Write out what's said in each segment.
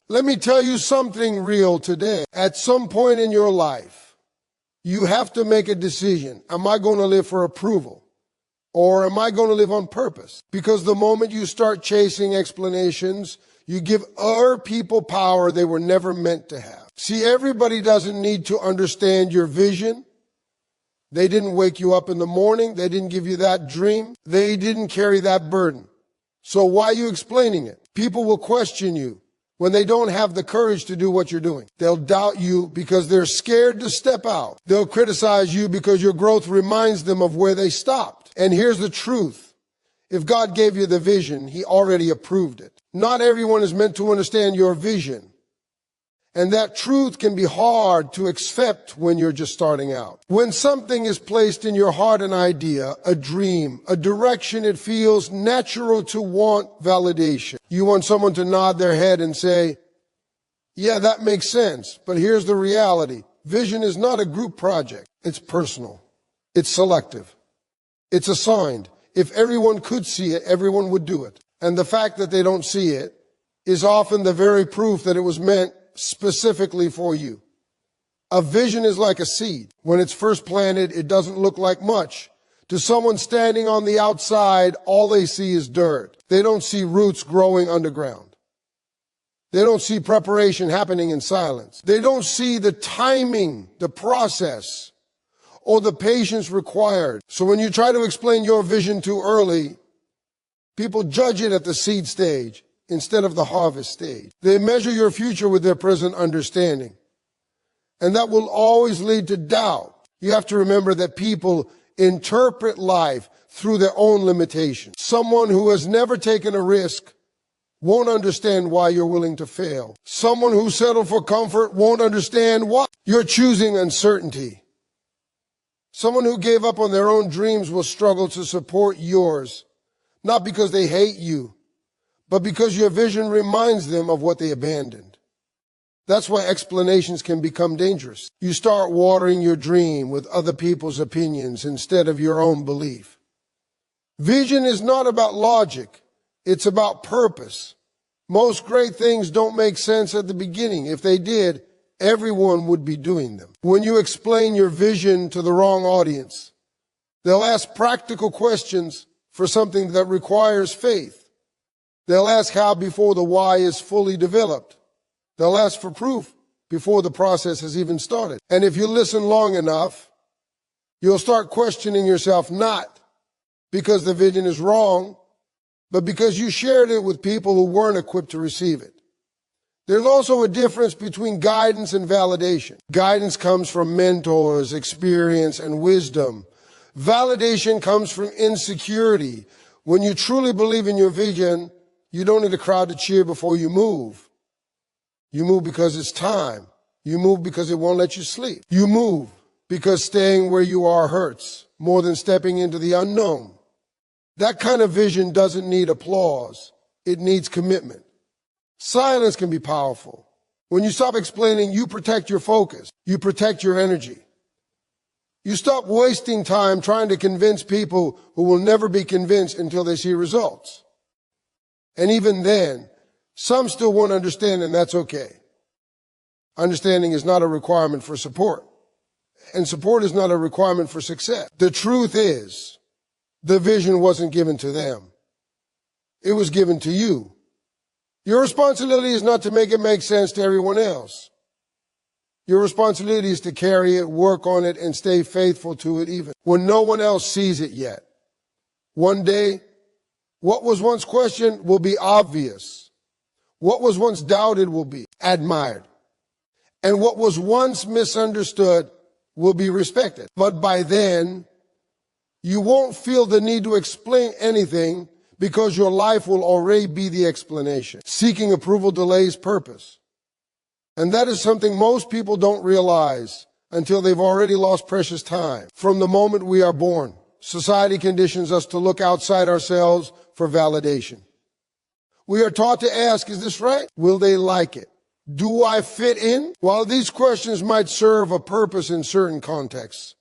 Let me tell you something real today. At some point in your life, you have to make a decision. Am I going to live for approval? Or am I going to live on purpose? Because the moment you start chasing explanations, you give other people power they were never meant to have. See, everybody doesn't need to understand your vision. They didn't wake you up in the morning. They didn't give you that dream. They didn't carry that burden. So why are you explaining it? People will question you when they don't have the courage to do what you're doing. They'll doubt you because they're scared to step out. They'll criticize you because your growth reminds them of where they stopped. And here's the truth. If God gave you the vision, He already approved it. Not everyone is meant to understand your vision. And that truth can be hard to accept when you're just starting out. When something is placed in your heart, an idea, a dream, a direction, it feels natural to want validation. You want someone to nod their head and say, yeah, that makes sense. But here's the reality. Vision is not a group project. It's personal. It's selective. It's assigned. If everyone could see it, everyone would do it. And the fact that they don't see it is often the very proof that it was meant specifically for you. A vision is like a seed. When it's first planted, it doesn't look like much. To someone standing on the outside, all they see is dirt. They don't see roots growing underground. They don't see preparation happening in silence. They don't see the timing, the process, or the patience required. So when you try to explain your vision too early, people judge it at the seed stage instead of the harvest stage. They measure your future with their present understanding. And that will always lead to doubt. You have to remember that people interpret life through their own limitations. Someone who has never taken a risk won't understand why you're willing to fail. Someone who settled for comfort won't understand why you're choosing uncertainty. Someone who gave up on their own dreams will struggle to support yours, not because they hate you, but because your vision reminds them of what they abandoned. That's why explanations can become dangerous. You start watering your dream with other people's opinions instead of your own belief. Vision is not about logic. It's about purpose. Most great things don't make sense at the beginning. If they did, everyone would be doing them. When you explain your vision to the wrong audience, they'll ask practical questions for something that requires faith. They'll ask how before the why is fully developed. They'll ask for proof before the process has even started. And if you listen long enough, you'll start questioning yourself not because the vision is wrong, but because you shared it with people who weren't equipped to receive it. There's also a difference between guidance and validation. Guidance comes from mentors, experience, and wisdom. Validation comes from insecurity. When you truly believe in your vision, you don't need a crowd to cheer before you move. You move because it's time. You move because it won't let you sleep. You move because staying where you are hurts more than stepping into the unknown. That kind of vision doesn't need applause. It needs commitment. Silence can be powerful. When you stop explaining, you protect your focus. You protect your energy. You stop wasting time trying to convince people who will never be convinced until they see results. And even then, some still won't understand, and that's okay. Understanding is not a requirement for support. And support is not a requirement for success. The truth is, the vision wasn't given to them. It was given to you. Your responsibility is not to make it make sense to everyone else. Your responsibility is to carry it, work on it, and stay faithful to it even when no one else sees it yet. One day, what was once questioned will be obvious. What was once doubted will be admired. And what was once misunderstood will be respected. But by then, you won't feel the need to explain anything because your life will already be the explanation. Seeking approval delays purpose. And that is something most people don't realize until they've already lost precious time. From the moment we are born, society conditions us to look outside ourselves for validation. We are taught to ask, is this right? Will they like it? Do I fit in? While these questions might serve a purpose in certain contexts,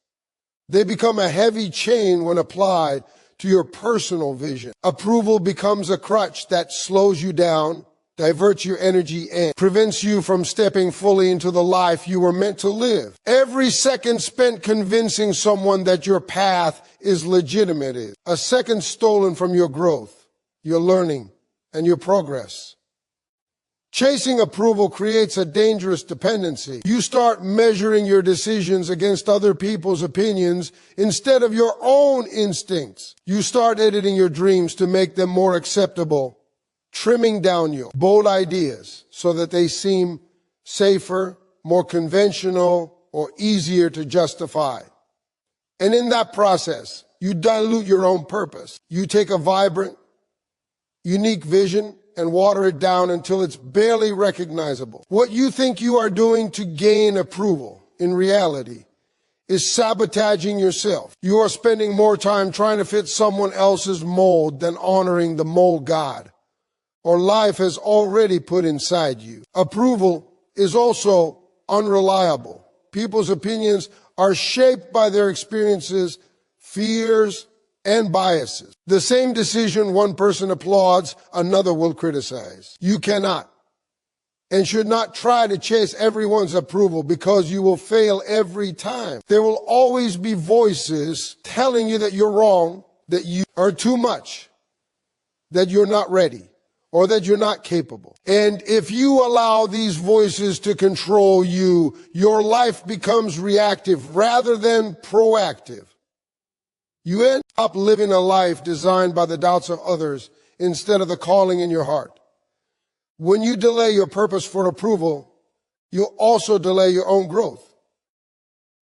they become a heavy chain when applied to your personal vision. Approval becomes a crutch that slows you down diverts your energy and prevents you from stepping fully into the life you were meant to live. Every second spent convincing someone that your path is legitimate is a second stolen from your growth, your learning, and your progress. Chasing approval creates a dangerous dependency. You start measuring your decisions against other people's opinions instead of your own instincts. You start editing your dreams to make them more acceptable, trimming down your bold ideas so that they seem safer, more conventional, or easier to justify. And in that process, you dilute your own purpose. You take a vibrant, unique vision and water it down until it's barely recognizable. What you think you are doing to gain approval, in reality, is sabotaging yourself. You are spending more time trying to fit someone else's mold than honoring the mold God or life has already put inside you. Approval is also unreliable. People's opinions are shaped by their experiences, fears, and biases. The same decision one person applauds, another will criticize. You cannot and should not try to chase everyone's approval because you will fail every time. There will always be voices telling you that you're wrong, that you are too much, that you're not ready, or that you're not capable. And if you allow these voices to control you, your life becomes reactive rather than proactive. You end up living a life designed by the doubts of others instead of the calling in your heart. When you delay your purpose for approval, you also delay your own growth.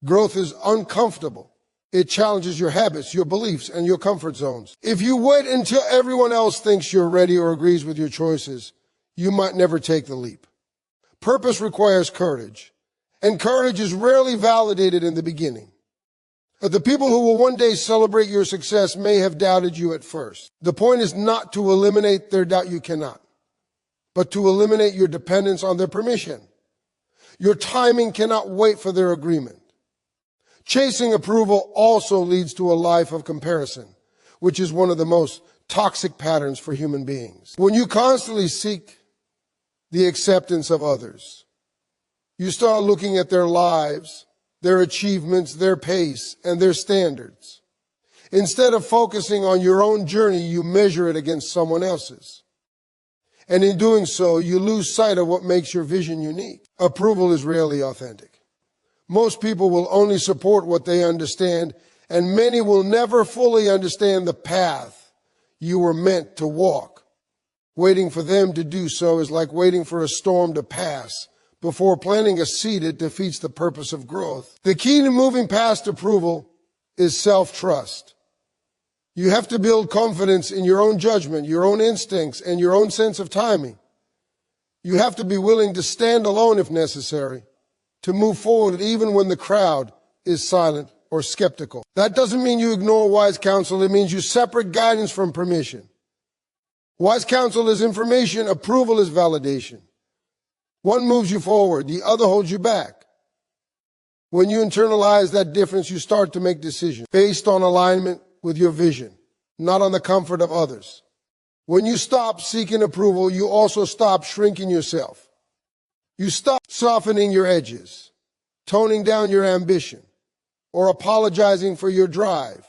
Growth is uncomfortable. It challenges your habits, your beliefs, and your comfort zones. If you wait until everyone else thinks you're ready or agrees with your choices, you might never take the leap. Purpose requires courage, and courage is rarely validated in the beginning. The people who will one day celebrate your success may have doubted you at first. The point is not to eliminate their doubt, you cannot, but to eliminate your dependence on their permission. Your timing cannot wait for their agreement. Chasing approval also leads to a life of comparison, which is one of the most toxic patterns for human beings. When you constantly seek the acceptance of others, you start looking at their lives, their achievements, their pace, and their standards. Instead of focusing on your own journey, you measure it against someone else's. And in doing so, you lose sight of what makes your vision unique. Approval is rarely authentic. Most people will only support what they understand, and many will never fully understand the path you were meant to walk. Waiting for them to do so is like waiting for a storm to pass before planting a seed. It defeats the purpose of growth. The key to moving past approval is self-trust. You have to build confidence in your own judgment, your own instincts, and your own sense of timing. You have to be willing to stand alone if necessary, to move forward even when the crowd is silent or skeptical. That doesn't mean you ignore wise counsel. It means you separate guidance from permission. Wise counsel is information. Approval is validation. One moves you forward, the other holds you back. When you internalize that difference, you start to make decisions based on alignment with your vision, not on the comfort of others. When you stop seeking approval, you also stop shrinking yourself. You stop softening your edges, toning down your ambition, or apologizing for your drive.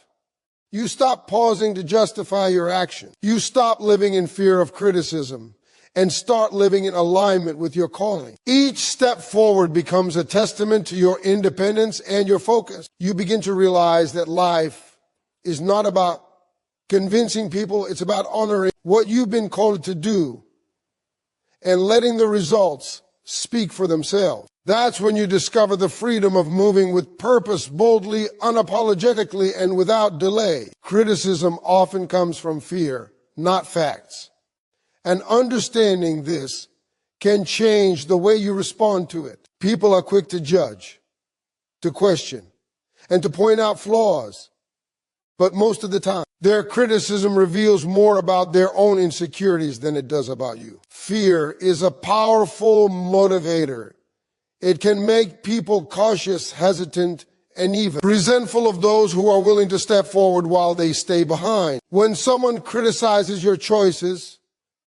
You stop pausing to justify your action. You stop living in fear of criticism and start living in alignment with your calling. Each step forward becomes a testament to your independence and your focus. You begin to realize that life is not about convincing people. It's about honoring what you've been called to do and letting the results speak for themselves. That's when you discover the freedom of moving with purpose, boldly, unapologetically, and without delay. Criticism often comes from fear, not facts. And understanding this can change the way you respond to it. People are quick to judge, to question, and to point out flaws. But most of the time, their criticism reveals more about their own insecurities than it does about you. Fear is a powerful motivator. It can make people cautious, hesitant, and even resentful of those who are willing to step forward while they stay behind. When someone criticizes your choices,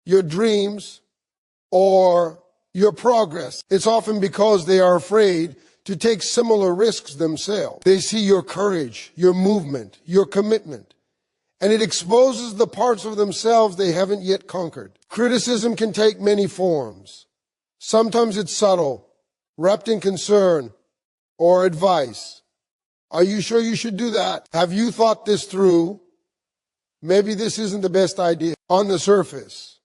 your dreams, or your progress. It's often because they are afraid to take similar risks themselves. They see your courage, your movement, your commitment, and it exposes the parts of themselves they haven't yet conquered. Criticism can take many forms. Sometimes it's subtle, wrapped in concern or advice. Are you sure you should do that? Have you thought this through? Maybe this isn't the best idea. On the surface,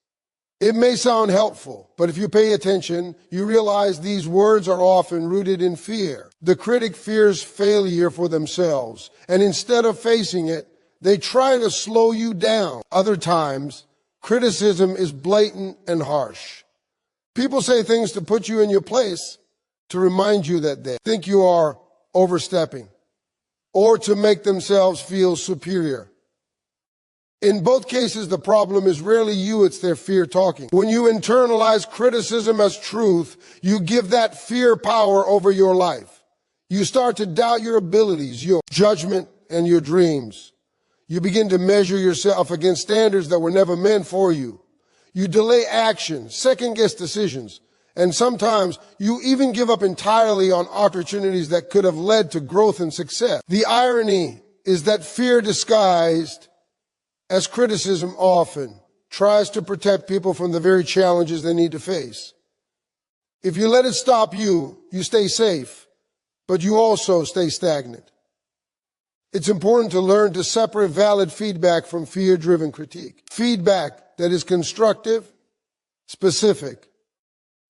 it may sound helpful, but if you pay attention, you realize these words are often rooted in fear. The critic fears failure for themselves, and instead of facing it, they try to slow you down. Other times, criticism is blatant and harsh. People say things to put you in your place, to remind you that they think you are overstepping, or to make themselves feel superior. In both cases, the problem is rarely you, it's their fear talking. When you internalize criticism as truth, you give that fear power over your life. You start to doubt your abilities, your judgment, and your dreams. You begin to measure yourself against standards that were never meant for you. You delay action, second-guess decisions, and sometimes you even give up entirely on opportunities that could have led to growth and success. The irony is that fear disguised as criticism often tries to protect people from the very challenges they need to face. If you let it stop you, you stay safe, but you also stay stagnant. It's important to learn to separate valid feedback from fear-driven critique. Feedback that is constructive, specific,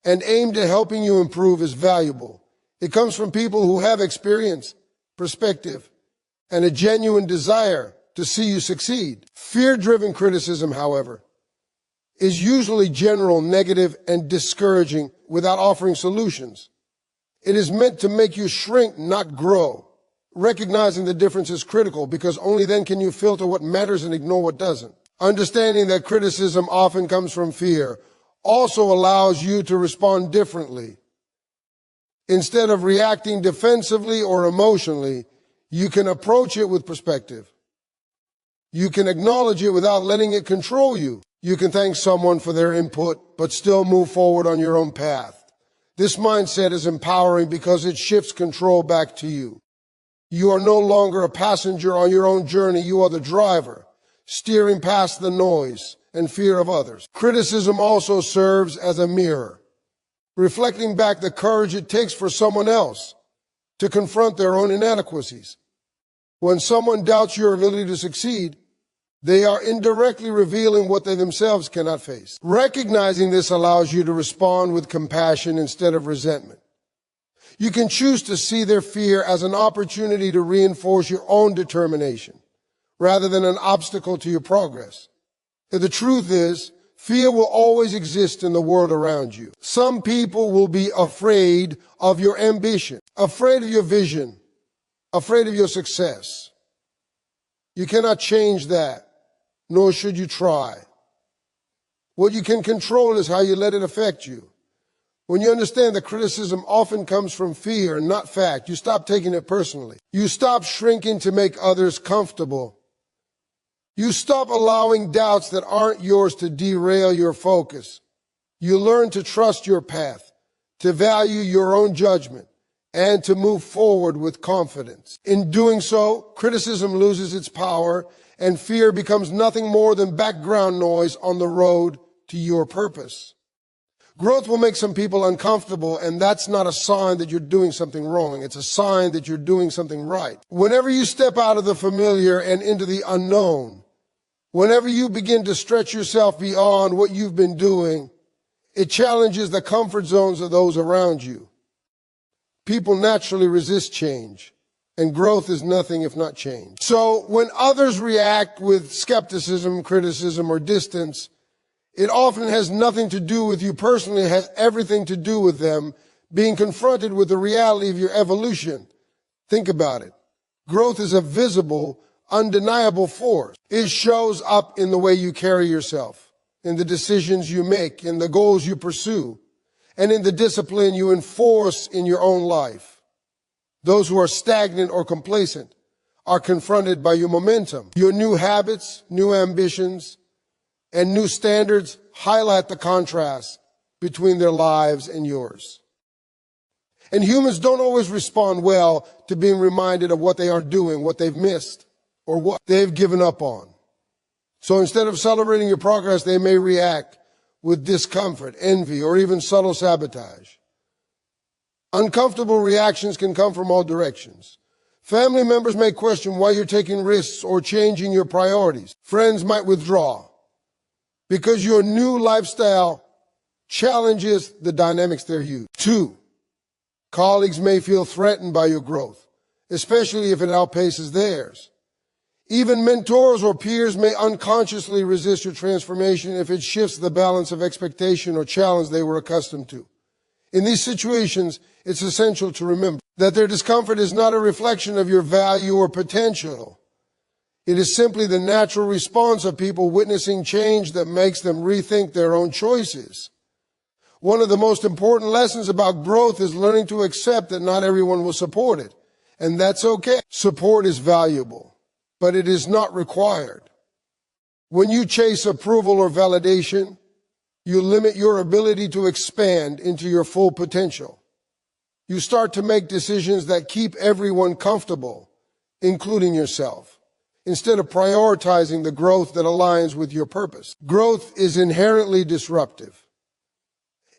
and aimed at helping you improve is valuable. It comes from people who have experience, perspective, and a genuine desire to see you succeed. Fear-driven criticism, however, is usually general, negative, and discouraging without offering solutions. It is meant to make you shrink, not grow. Recognizing the difference is critical because only then can you filter what matters and ignore what doesn't. Understanding that criticism often comes from fear also allows you to respond differently. Instead of reacting defensively or emotionally, you can approach it with perspective. You can acknowledge it without letting it control you. You can thank someone for their input, but still move forward on your own path. This mindset is empowering because it shifts control back to you. You are no longer a passenger on your own journey. You are the driver, steering past the noise and fear of others. Criticism also serves as a mirror, reflecting back the courage it takes for someone else to confront their own inadequacies. When someone doubts your ability to succeed, they are indirectly revealing what they themselves cannot face. Recognizing this allows you to respond with compassion instead of resentment. You can choose to see their fear as an opportunity to reinforce your own determination rather than an obstacle to your progress. The truth is, fear will always exist in the world around you. Some people will be afraid of your ambition, afraid of your vision, afraid of your success. You cannot change that, nor should you try. What you can control is how you let it affect you. When you understand that criticism often comes from fear and not fact, you stop taking it personally. You stop shrinking to make others comfortable. You stop allowing doubts that aren't yours to derail your focus. You learn to trust your path, to value your own judgment, and to move forward with confidence. In doing so, criticism loses its power and fear becomes nothing more than background noise on the road to your purpose. Growth will make some people uncomfortable, and that's not a sign that you're doing something wrong. It's a sign that you're doing something right. Whenever you step out of the familiar and into the unknown, whenever you begin to stretch yourself beyond what you've been doing, it challenges the comfort zones of those around you. People naturally resist change, and growth is nothing if not change. So when others react with skepticism, criticism, or distance, it often has nothing to do with you personally. It has everything to do with them being confronted with the reality of your evolution. Think about it. Growth is a visible, undeniable force. It shows up in the way you carry yourself, in the decisions you make, in the goals you pursue, and in the discipline you enforce in your own life. Those who are stagnant or complacent are confronted by your momentum. Your new habits, new ambitions, and new standards highlight the contrast between their lives and yours. And humans don't always respond well to being reminded of what they aren't doing, what they've missed, or what they've given up on. So instead of celebrating your progress, they may react with discomfort, envy, or even subtle sabotage. Uncomfortable reactions can come from all directions. Family members may question why you're taking risks or changing your priorities. Friends might withdraw because your new lifestyle challenges the dynamics they're used. 2, colleagues may feel threatened by your growth, especially if it outpaces theirs. Even mentors or peers may unconsciously resist your transformation if it shifts the balance of expectation or challenge they were accustomed to. In these situations, it's essential to remember that their discomfort is not a reflection of your value or potential. It is simply the natural response of people witnessing change that makes them rethink their own choices. One of the most important lessons about growth is learning to accept that not everyone will support it, and that's okay. Support is valuable, but it is not required. When you chase approval or validation, you limit your ability to expand into your full potential. You start to make decisions that keep everyone comfortable, including yourself, instead of prioritizing the growth that aligns with your purpose. Growth is inherently disruptive.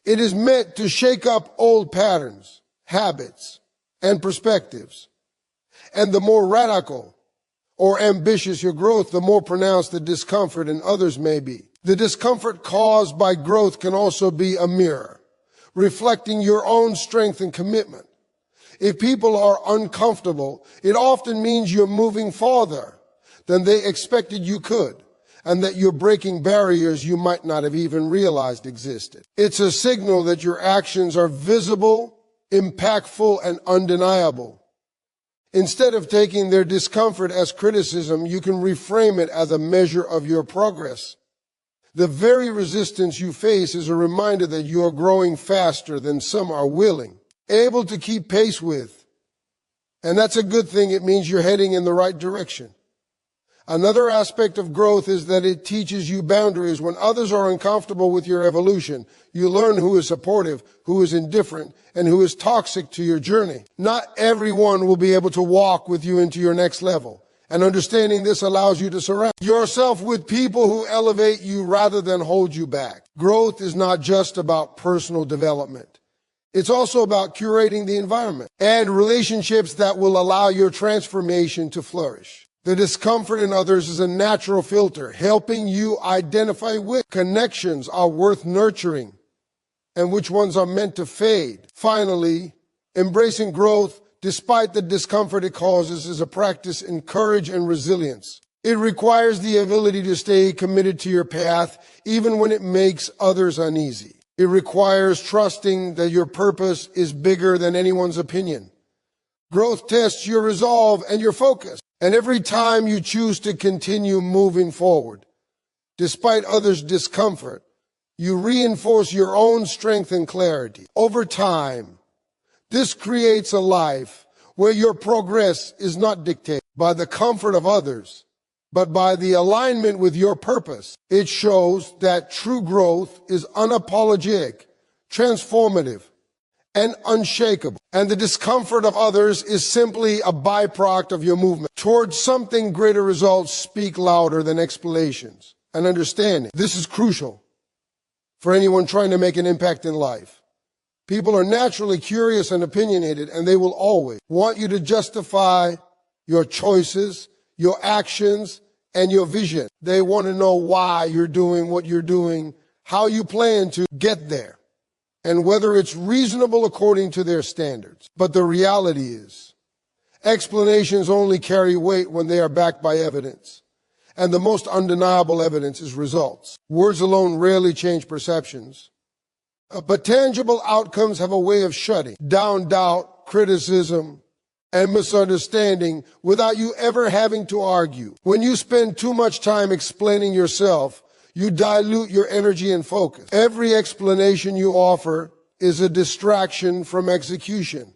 It is meant to shake up old patterns, habits, and perspectives. And the more radical or ambitious your growth, the more pronounced the discomfort in others may be. The discomfort caused by growth can also be a mirror, reflecting your own strength and commitment. If people are uncomfortable, it often means you're moving farther than they expected you could, and that you're breaking barriers you might not have even realized existed. It's a signal that your actions are visible, impactful, and undeniable. Instead of taking their discomfort as criticism, you can reframe it as a measure of your progress. The very resistance you face is a reminder that you are growing faster than some are willing, able to keep pace with. And that's a good thing. It means you're heading in the right direction. Another aspect of growth is that it teaches you boundaries. When others are uncomfortable with your evolution, you learn who is supportive, who is indifferent, and who is toxic to your journey. Not everyone will be able to walk with you into your next level. And understanding this allows you to surround yourself with people who elevate you rather than hold you back. Growth is not just about personal development. It's also about curating the environment and relationships that will allow your transformation to flourish. The discomfort in others is a natural filter, helping you identify which connections are worth nurturing and which ones are meant to fade. Finally, embracing growth despite the discomfort it causes is a practice in courage and resilience. It requires the ability to stay committed to your path even when it makes others uneasy. It requires trusting that your purpose is bigger than anyone's opinion. Growth tests your resolve and your focus. And every time you choose to continue moving forward, despite others' discomfort, you reinforce your own strength and clarity. Over time, this creates a life where your progress is not dictated by the comfort of others, but by the alignment with your purpose. It shows that true growth is unapologetic, transformative, and unshakable. And the discomfort of others is simply a byproduct of your movement towards something greater. Results speak louder than explanations and understanding. This is crucial for anyone trying to make an impact in life. People are naturally curious and opinionated, and they will always want you to justify your choices, your actions, and your vision. They want to know why you're doing what you're doing, how you plan to get there, and whether it's reasonable according to their standards. But the reality is, explanations only carry weight when they are backed by evidence. And the most undeniable evidence is results. Words alone rarely change perceptions. But tangible outcomes have a way of shutting down doubt, criticism, and misunderstanding without you ever having to argue. When you spend too much time explaining yourself, you dilute your energy and focus. Every explanation you offer is a distraction from execution.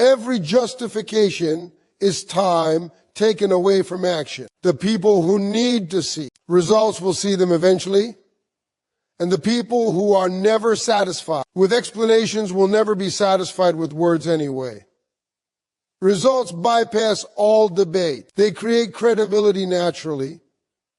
Every justification is time taken away from action. The people who need to see results will see them eventually, And the people who are never satisfied with explanations will never be satisfied with words anyway. Results bypass all debate. They create credibility naturally,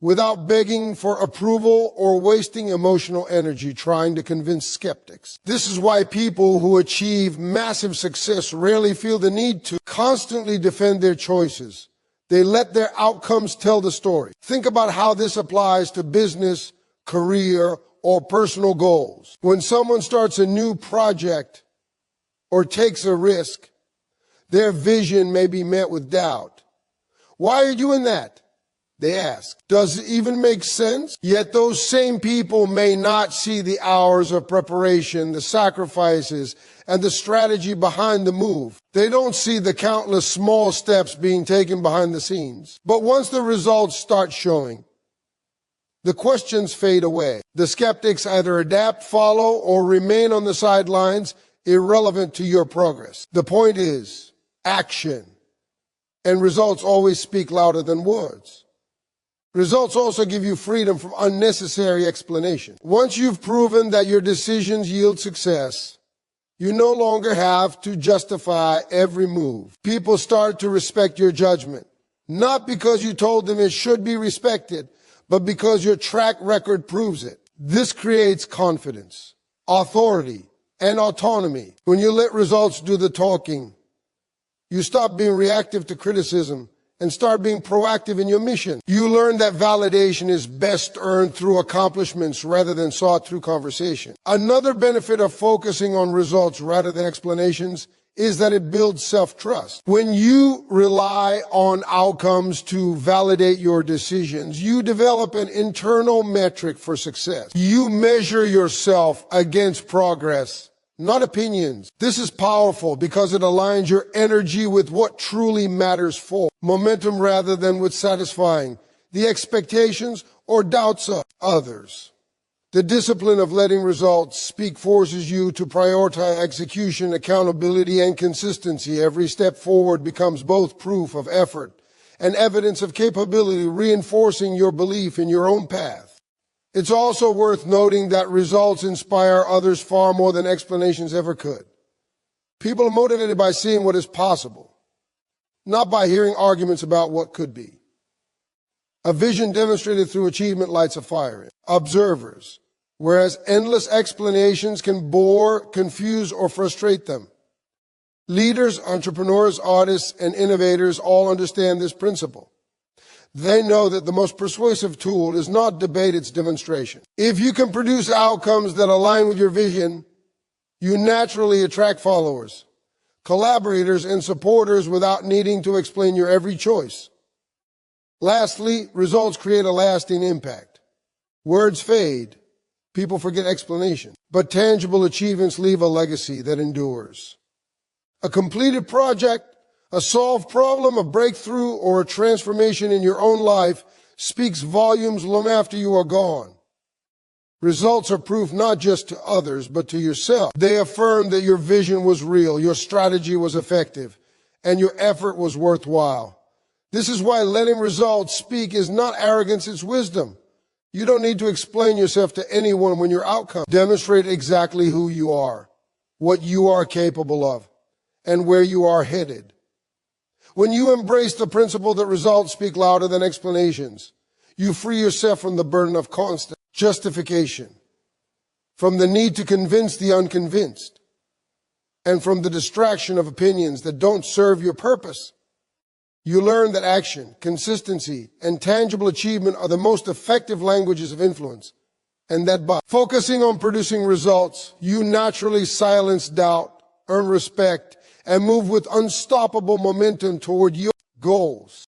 without begging for approval or wasting emotional energy trying to convince skeptics. This is why people who achieve massive success rarely feel the need to constantly defend their choices. They let their outcomes tell the story. Think about how this applies to business, career, or personal goals. When someone starts a new project or takes a risk, their vision may be met with doubt. Why are you doing that? They ask. Does it even make sense? Yet those same people may not see the hours of preparation, the sacrifices, and the strategy behind the move. They don't see the countless small steps being taken behind the scenes. But once the results start showing, the questions fade away. The skeptics either adapt, follow, or remain on the sidelines, irrelevant to your progress. The point is, action. And results always speak louder than words. Results also give you freedom from unnecessary explanation. Once you've proven that your decisions yield success, you no longer have to justify every move. People start to respect your judgment, not because you told them it should be respected, but because your track record proves it. This creates confidence, authority, and autonomy. When you let results do the talking, you stop being reactive to criticism and start being proactive in your mission. You learn that validation is best earned through accomplishments rather than sought through conversation. Another benefit of focusing on results rather than explanations is that it builds self-trust. When you rely on outcomes to validate your decisions, you develop an internal metric for success. You measure yourself against progress, not opinions. This is powerful because it aligns your energy with what truly matters for momentum rather than with satisfying the expectations or doubts of others. The discipline of letting results speak forces you to prioritize execution, accountability, and consistency. Every step forward becomes both proof of effort and evidence of capability, reinforcing your belief in your own path. It's also worth noting that results inspire others far more than explanations ever could. People are motivated by seeing what is possible, not by hearing arguments about what could be. A vision demonstrated through achievement lights a fire in observers, whereas endless explanations can bore, confuse, or frustrate them. Leaders, entrepreneurs, artists, and innovators all understand this principle. They know that the most persuasive tool is not debate, it's demonstration. If you can produce outcomes that align with your vision, you naturally attract followers, collaborators, and supporters without needing to explain your every choice. Lastly, results create a lasting impact. Words fade. People forget explanation. But tangible achievements leave a legacy that endures. A completed project, a solved problem, a breakthrough, or a transformation in your own life speaks volumes long after you are gone. Results are proof not just to others, but to yourself. They affirm that your vision was real, your strategy was effective, and your effort was worthwhile. This is why letting results speak is not arrogance, it's wisdom. You don't need to explain yourself to anyone when your outcomes demonstrate exactly who you are, what you are capable of, and where you are headed. When you embrace the principle that results speak louder than explanations, you free yourself from the burden of constant justification, from the need to convince the unconvinced, and from the distraction of opinions that don't serve your purpose. You learn that action, consistency, and tangible achievement are the most effective languages of influence, and that by focusing on producing results, you naturally silence doubt, earn respect, and move with unstoppable momentum toward your goals.